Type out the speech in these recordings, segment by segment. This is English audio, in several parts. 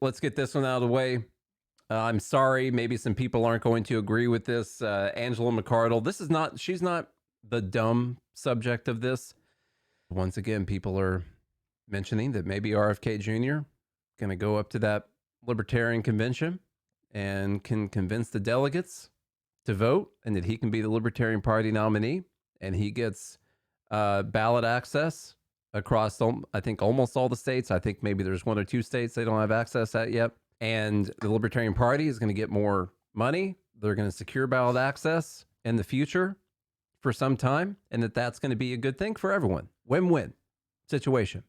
let's get this one out of the way. I'm sorry, maybe some people aren't going to agree with this. Angela McArdle, she's not the dumb subject of this. Once again, people are mentioning that maybe RFK Jr. going to go up to that Libertarian convention and can convince the delegates to vote, and that he can be the Libertarian Party nominee, and he gets ballot access across, I think, almost all the states. I think maybe there's 1 or 2 states they don't have access at yet. And the Libertarian Party is going to get more money. They're going to secure ballot access in the future for some time, and that's going to be a good thing for everyone. Win-win situation.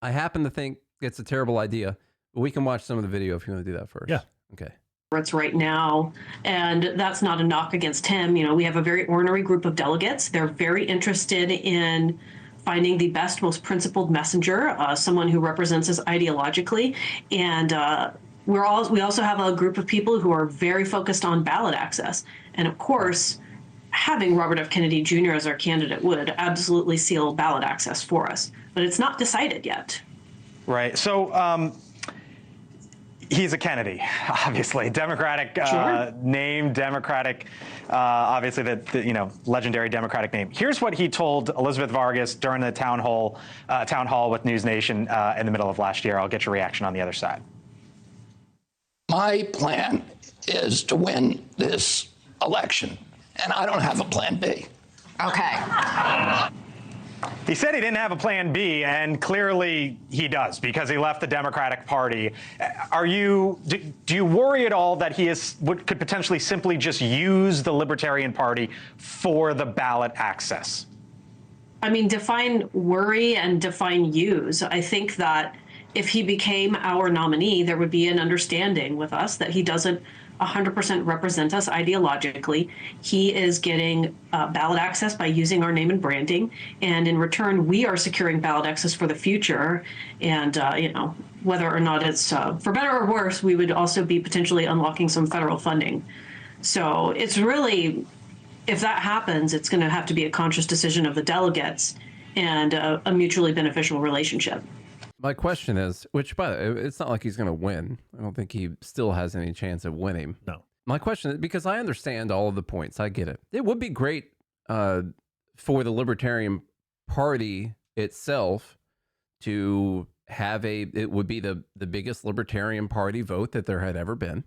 I happen to think it's a terrible idea, but we can watch some of the video if you want to do that first. Yeah. Okay. It's right now, and that's not a knock against him. You know, we have a very ornery group of delegates. They're very interested in finding the best, most principled messenger, someone who represents us ideologically, and we also have a group of people who are very focused on ballot access. And of course, having Robert F. Kennedy Jr. as our candidate would absolutely seal ballot access for us. But it's not decided yet. Right. So he's a Kennedy, obviously. Democratic name, Democratic, obviously the legendary Democratic name. Here's what he told Elizabeth Vargas during the town hall with News Nation in the middle of last year. I'll get your reaction on the other side. My plan is to win this election, and I don't have a plan B. Okay. He said he didn't have a plan B, and clearly he does, because he left the Democratic Party. Do you worry at all that he could potentially simply just use the Libertarian Party for the ballot access? I mean, define worry and define use. I think that if he became our nominee, there would be an understanding with us that he doesn't 100% represent us ideologically. He is getting ballot access by using our name and branding, and in return, we are securing ballot access for the future. And whether or not it's for better or worse, we would also be potentially unlocking some federal funding. So it's really, if that happens, it's going to have to be a conscious decision of the delegates and a mutually beneficial relationship. My question is, which, by the way, it's not like he's going to win. I don't think he still has any chance of winning. No. My question is, because I understand all of the points, I get it. It would be great for the Libertarian Party itself to have it would be the biggest Libertarian Party vote that there had ever been.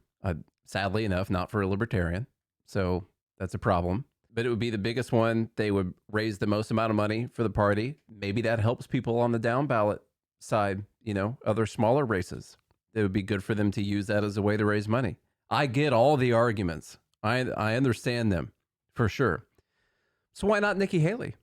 Sadly enough, not for a Libertarian. So that's a problem. But it would be the biggest one. They would raise the most amount of money for the party. Maybe that helps people on the down ballot side, other smaller races. It would be good for them to use that as a way to raise money. I get all the arguments. I understand them for sure. So why not Nikki Haley?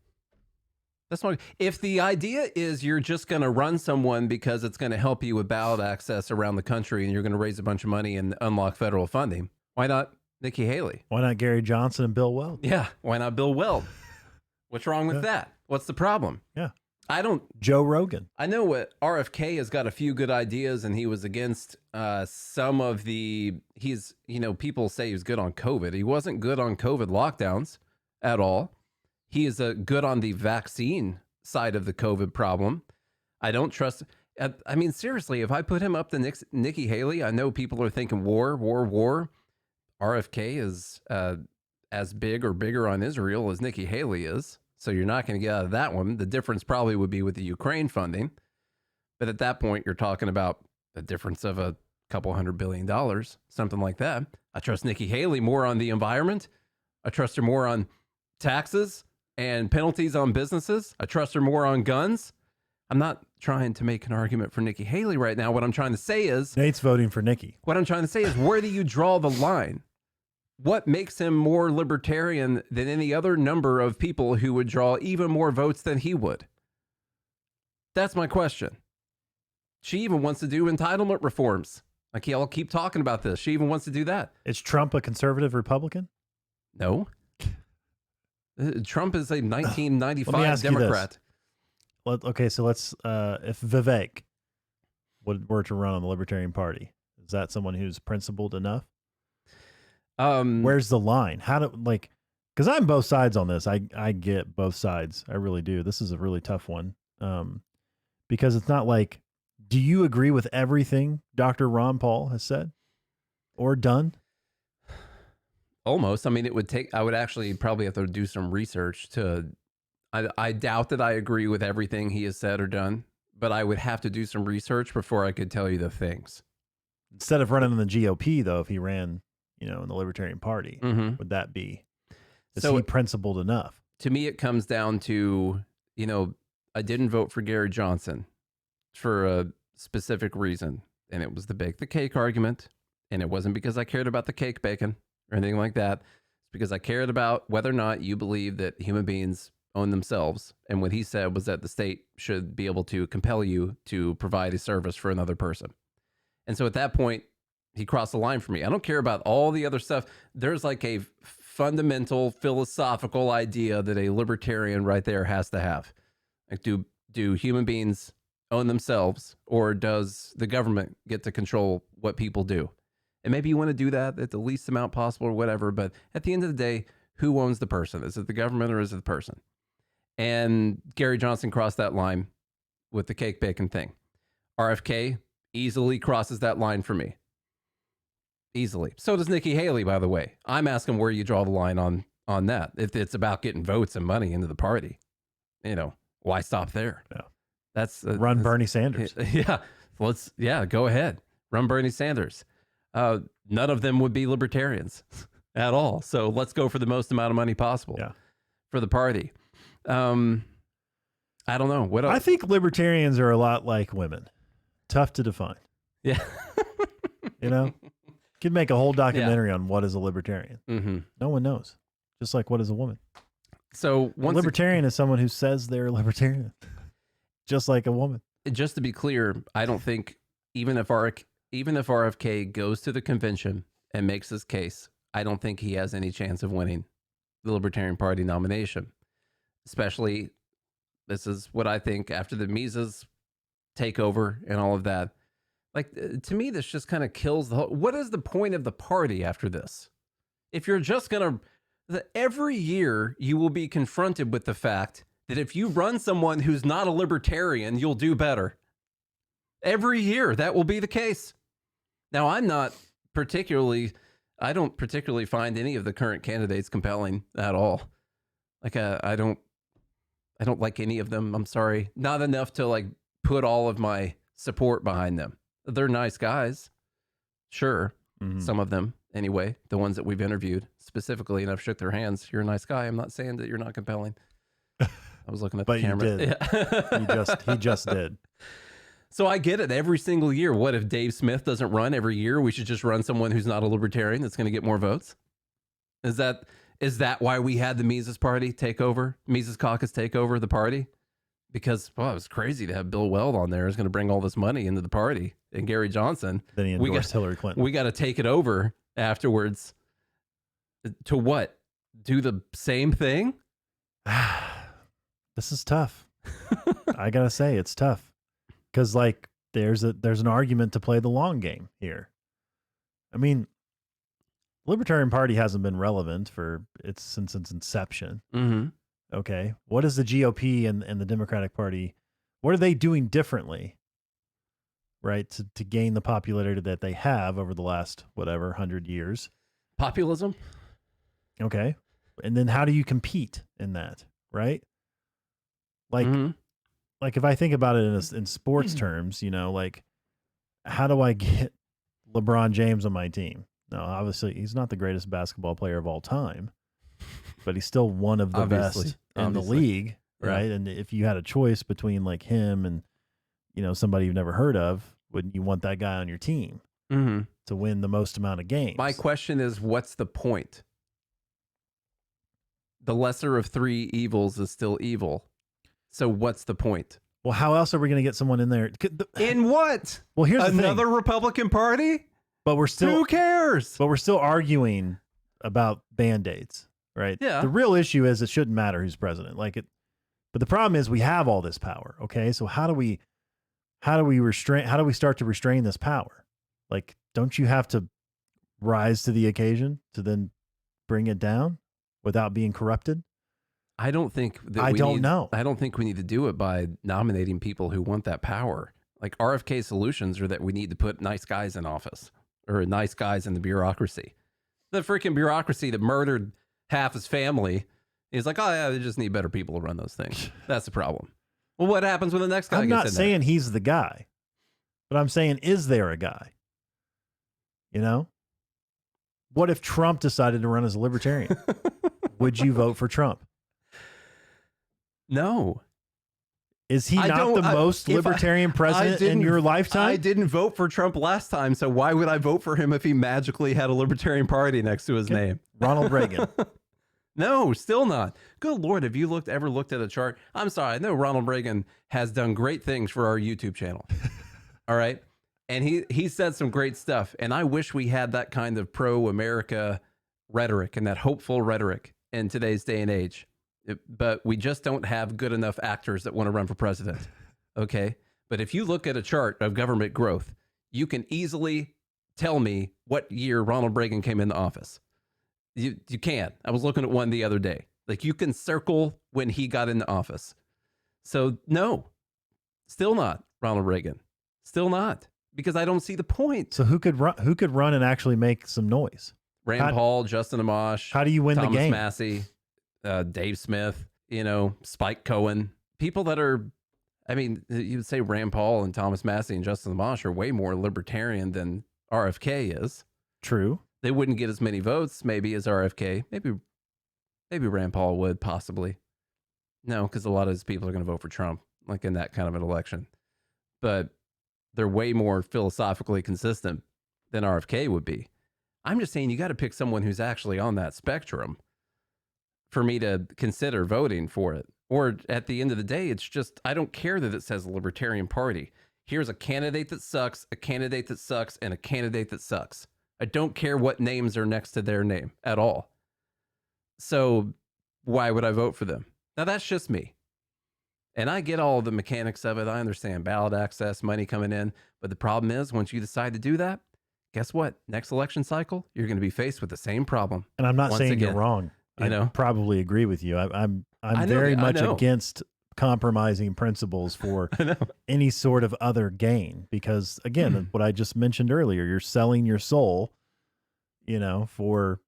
That's not, if the idea is you're just going to run someone because it's going to help you with ballot access around the country and you're going to raise a bunch of money and unlock federal funding, why not Nikki Haley? Why not Gary Johnson and Bill Weld? Yeah. Why not Bill Weld? What's wrong with that? What's the problem? Yeah. Joe Rogan. I know what RFK has got a few good ideas, and he was against some of people say he was good on COVID. He wasn't good on COVID lockdowns at all. He is good on the vaccine side of the COVID problem. I don't trust. I mean, seriously, if I put him up to Nikki Haley, I know people are thinking war. RFK is as big or bigger on Israel as Nikki Haley is. So you're not going to get out of that one. The difference probably would be with the Ukraine funding. But at that point, you're talking about a difference of a couple $100 billion, something like that. I trust Nikki Haley more on the environment. I trust her more on taxes and penalties on businesses. I trust her more on guns. I'm not trying to make an argument for Nikki Haley right now. What I'm trying to say is... Nate's voting for Nikki. What I'm trying to say is, where do you draw the line? What makes him more libertarian than any other number of people who would draw even more votes than he would? That's my question. She even wants to do entitlement reforms. Like, I'll keep talking about this. She even wants to do that. Is Trump a conservative Republican? No. Trump is a 1995 Democrat. Okay, so let's, if Vivek were to run on the Libertarian Party, is that someone who's principled enough? Where's the line? Because I'm both sides on this. I get both sides. I really do. This is a really tough one. Because it's not like Do you agree with everything Dr. Ron Paul has said or done? Almost. I mean, I would actually probably have to do some research I doubt that I agree with everything he has said or done, but I would have to do some research before I could tell you the things. Instead of running in the GOP, though, if he ran, in the Libertarian Party, would that be, is he principled enough? To me, it comes down to, I didn't vote for Gary Johnson for a specific reason, and it was the bake the cake argument, and it wasn't because I cared about the cake bacon or anything like that. It's because I cared about whether or not you believe that human beings own themselves. And what he said was that the state should be able to compel you to provide a service for another person. And so at that point, he crossed the line for me. I don't care about all the other stuff. There's like a fundamental philosophical idea that a libertarian right there has to have. Like, do human beings own themselves, or does the government get to control what people do? And maybe you want to do that at the least amount possible or whatever. But at the end of the day, who owns the person? Is it the government or is it the person? And Gary Johnson crossed that line with the cake bacon thing. RFK easily crosses that line for me. Easily. So does Nikki Haley, by the way. I'm asking where you draw the line on that. If it's about getting votes and money into the party, why stop there? Yeah. That's Bernie Sanders. Yeah. Go ahead. Run Bernie Sanders. None of them would be libertarians at all. So let's go for the most amount of money possible for the party. I don't know. What else? I think libertarians are a lot like women. Tough to define. Yeah. Could make a whole documentary on what is a libertarian. Mm-hmm. No one knows. Just like what is a woman. So a libertarian is someone who says they're a libertarian. Just like a woman. Just to be clear, I don't think even if RFK goes to the convention and makes his case, I don't think he has any chance of winning the Libertarian Party nomination. Especially, this is what I think after the Mises takeover and all of that. Like, to me, this just kind of kills the whole. What is the point of the party after this? If you're just going to, every year you will be confronted with the fact that if you run someone who's not a libertarian, you'll do better. Every year that will be the case. Now, I don't particularly find any of the current candidates compelling at all. Like, I don't like any of them. I'm sorry. Not enough to like put all of my support behind them. They're nice guys. Sure. Mm-hmm. Some of them anyway, the ones that we've interviewed specifically, and I've shook their hands. You're a nice guy. I'm not saying that you're not compelling. I was looking at the camera. You did. Yeah. he just did. So I get it every single year. What if Dave Smith doesn't run every year? We should just run someone who's not a libertarian that's going to get more votes. Is that why we had the Mises Party take over, Mises Caucus take over the party? Because, it was crazy to have Bill Weld on there. Is going to bring all this money into the party. And Gary Johnson. Then he endorsed Hillary Clinton. We got to take it over afterwards. To what? Do the same thing? This is tough. I got to say, it's tough. Because, like, there's an argument to play the long game here. I mean, Libertarian Party hasn't been relevant since its inception. Mm-hmm. Okay. What is the GOP and the Democratic Party? What are they doing differently, right, to gain the popularity that they have over the last, 100 years? Populism. Okay. And then how do you compete in that, right? Like, like if I think about it in sports terms, like, how do I get LeBron James on my team? Now, obviously, he's not the greatest basketball player of all time, but he's still one of the best in the league, right? Yeah. And if you had a choice between like him and, somebody you've never heard of, wouldn't you want that guy on your team to win the most amount of games? My question is, what's the point? The lesser of three evils is still evil. So what's the point? Well, how else are we going to get someone in there? In what? Well, here's another Republican Party? But we're still, who cares? But we're still arguing about Band-Aids, right? Yeah. The real issue is it shouldn't matter who's president. But the problem is we have all this power. Okay. So how do we start to restrain this power? Like, don't you have to rise to the occasion to then bring it down without being corrupted? I don't think that I don't know. I don't think we need to do it by nominating people who want that power. Like RFK solutions are that we need to put nice guys in office or nice guys in the bureaucracy. The freaking bureaucracy that murdered half his family is like, oh yeah, they just need better people to run those things. That's the problem. Well, what happens when the next guy I'm gets not in saying there? he's the guy, but I'm saying, is there a guy? You know? What if Trump decided to run as a libertarian? Would you vote for Trump? No. Is he not the most libertarian president in your lifetime? I didn't vote for Trump last time, so why would I vote for him if he magically had a Libertarian Party next to his name? Ronald Reagan. No, still not. Good Lord, have you ever looked at a chart? I'm sorry, I know Ronald Reagan has done great things for our YouTube channel. All right? And he said some great stuff, and I wish we had that kind of pro-America rhetoric and that hopeful rhetoric in today's day and age. But we just don't have good enough actors that want to run for president. Okay? But if you look at a chart of government growth, you can easily tell me what year Ronald Reagan came into office. You can. I was looking at one the other day. Like, you can circle when he got into office. So no, still not Ronald Reagan. Still not, because I don't see the point. So who could run and actually make some noise? Rand Paul, Justin Amash. How do you win Thomas the game? Massey, Dave Smith, Spike Cohen. People that are, I mean, you would say Rand Paul and Thomas Massey and Justin Amash are way more libertarian than RFK is. True. They wouldn't get as many votes, maybe, as RFK. Maybe Rand Paul would, possibly. No, because a lot of his people are going to vote for Trump, like in that kind of an election. But they're way more philosophically consistent than RFK would be. I'm just saying you got to pick someone who's actually on that spectrum for me to consider voting for it. Or at the end of the day, it's just, I don't care that it says Libertarian Party. Here's a candidate that sucks, a candidate that sucks, and a candidate that sucks. I don't care what names are next to their name at all. So why would I vote for them? Now, that's just me. And I get all the mechanics of it. I understand ballot access, money coming in. But the problem is, once you decide to do that, guess what? Next election cycle, you're going to be faced with the same problem. And I'm not saying you're wrong. I probably agree with you. I'm very much against compromising principles for any sort of other gain, because again, what I just mentioned earlier, you're selling your soul, for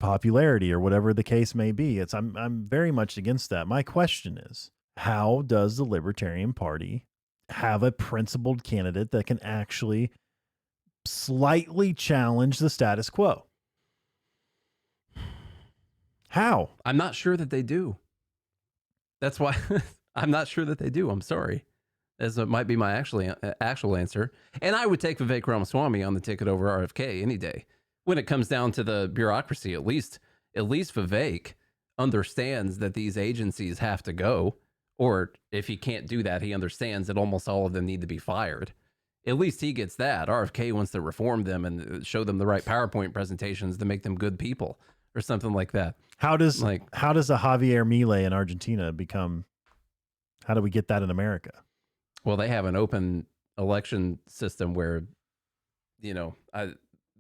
popularity or whatever the case may be. I'm very much against that. My question is, how does the Libertarian Party have a principled candidate that can actually slightly challenge the status quo? How? I'm not sure that they do. That's why I'm not sure that they do. I'm sorry. As it might be my actual answer. And I would take Vivek Ramaswamy on the ticket over RFK any day. When it comes down to the bureaucracy, at least Vivek understands that these agencies have to go. Or if he can't do that, he understands that almost all of them need to be fired. At least he gets that. RFK wants to reform them and show them the right PowerPoint presentations to make them good people or something like that. How does a Javier Milei in Argentina become? How do we get that in America? Well, they have an open election system where,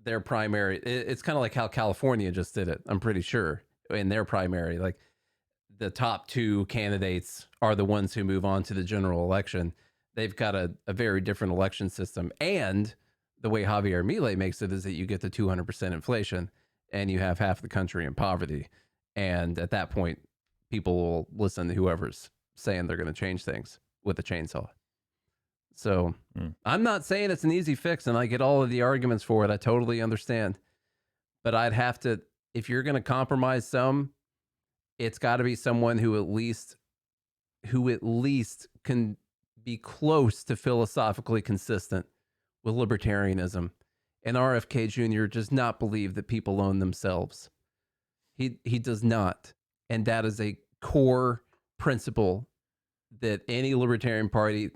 their primary, it's kind of like how California just did it. I'm pretty sure in their primary, like the top two candidates are the ones who move on to the general election. They've got a very different election system. And the way Javier Milei makes it is that you get the 200% inflation and you have half the country in poverty. And at that point, people will listen to whoever's saying they're going to change things with a chainsaw. So I'm not saying it's an easy fix, and I get all of the arguments for it. I totally understand. But I'd have to, if you're going to compromise some, it's got to be someone who at least can be close to philosophically consistent with libertarianism. And RFK Jr. does not believe that people own themselves. He does not. And that is a core principle that any Libertarian Party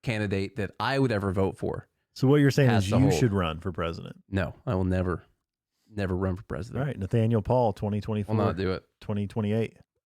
candidate that I would ever vote for. So what you're saying is you should run for president? No, I will never run for president. All right, Nathaniel Paul, 2024. Will not do it. 2028.